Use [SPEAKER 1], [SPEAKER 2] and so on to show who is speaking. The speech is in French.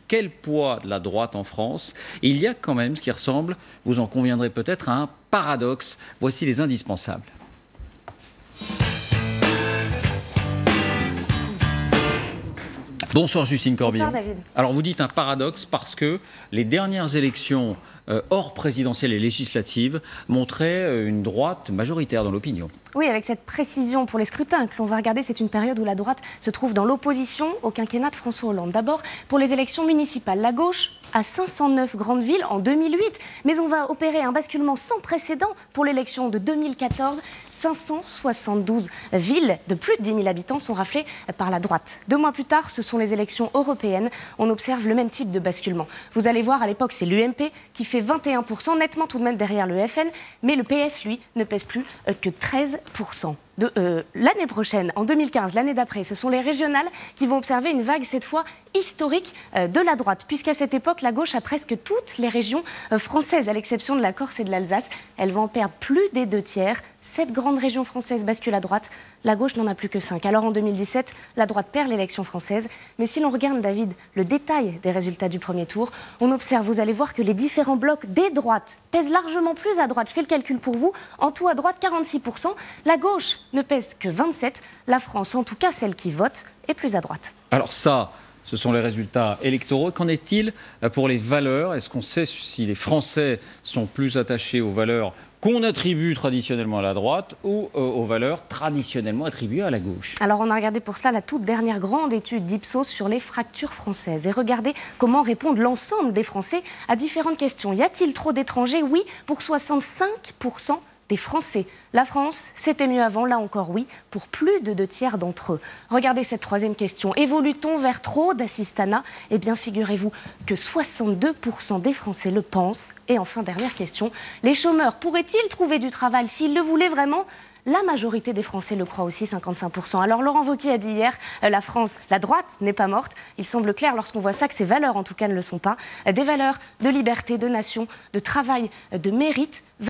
[SPEAKER 1] Quel poids de la droite en France? Et il y a quand même ce qui ressemble, vous en conviendrez peut-être, à un paradoxe. Voici les indispensables. Bonsoir Justine Corbillon.
[SPEAKER 2] Bonsoir David.
[SPEAKER 1] Alors vous dites un paradoxe parce que les dernières élections hors présidentielles et législatives montraient une droite majoritaire dans l'opinion.
[SPEAKER 2] Oui, avec cette précision pour les scrutins que l'on va regarder, c'est une période où la droite se trouve dans l'opposition au quinquennat de François Hollande. D'abord, pour les élections municipales, la gauche a 509 grandes villes en 2008, mais on va opérer un basculement sans précédent pour l'élection de 2014. 572 villes de plus de 10 000 habitants sont raflées par la droite. 2 mois plus tard, ce sont les élections européennes. On observe le même type de basculement. Vous allez voir, à l'époque, c'est l'UMP qui fait 21%, nettement tout de même derrière le FN, mais le PS, lui, ne pèse plus que 13%. L'année prochaine, en 2015, l'année d'après, ce sont les régionales qui vont observer une vague, cette fois historique, de la droite, puisqu'à cette époque, la gauche a presque toutes les régions françaises, à l'exception de la Corse et de l'Alsace. Elle va en perdre plus des 2/3. 7 grandes régions françaises basculent à droite, la gauche n'en a plus que 5. Alors en 2017, la droite perd l'élection française. Mais si l'on regarde, David, le détail des résultats du premier tour, on observe, vous allez voir que les différents blocs des droites pèsent largement plus à droite. Je fais le calcul pour vous. En tout, à droite, 46%. La gauche ne pèse que 27%. La France, en tout cas celle qui vote, est plus à droite.
[SPEAKER 1] Alors ça, ce sont les résultats électoraux. Qu'en est-il pour les valeurs? Est-ce qu'on sait si les Français sont plus attachés aux valeurs qu'on attribue traditionnellement à la droite ou aux valeurs traditionnellement attribuées à la gauche?
[SPEAKER 2] Alors on a regardé pour cela la toute dernière grande étude d'Ipsos sur les fractures françaises et regardez comment répondent l'ensemble des Français à différentes questions. Y a-t-il trop d'étrangers? Oui, pour 65% des Français. La France, c'était mieux avant, là encore oui, pour plus de 2/3 d'entre eux. Regardez cette troisième question. Évolue-t-on vers trop d'assistanat? Eh bien, figurez-vous que 62% des Français le pensent. Et enfin, dernière question, les chômeurs pourraient-ils trouver du travail s'ils le voulaient vraiment? La majorité des Français le croient aussi, 55%. Alors Laurent Wauquiez a dit hier, la France, la droite n'est pas morte. Il semble clair lorsqu'on voit ça que ses valeurs en tout cas ne le sont pas. Des valeurs de liberté, de nation, de travail, de mérite.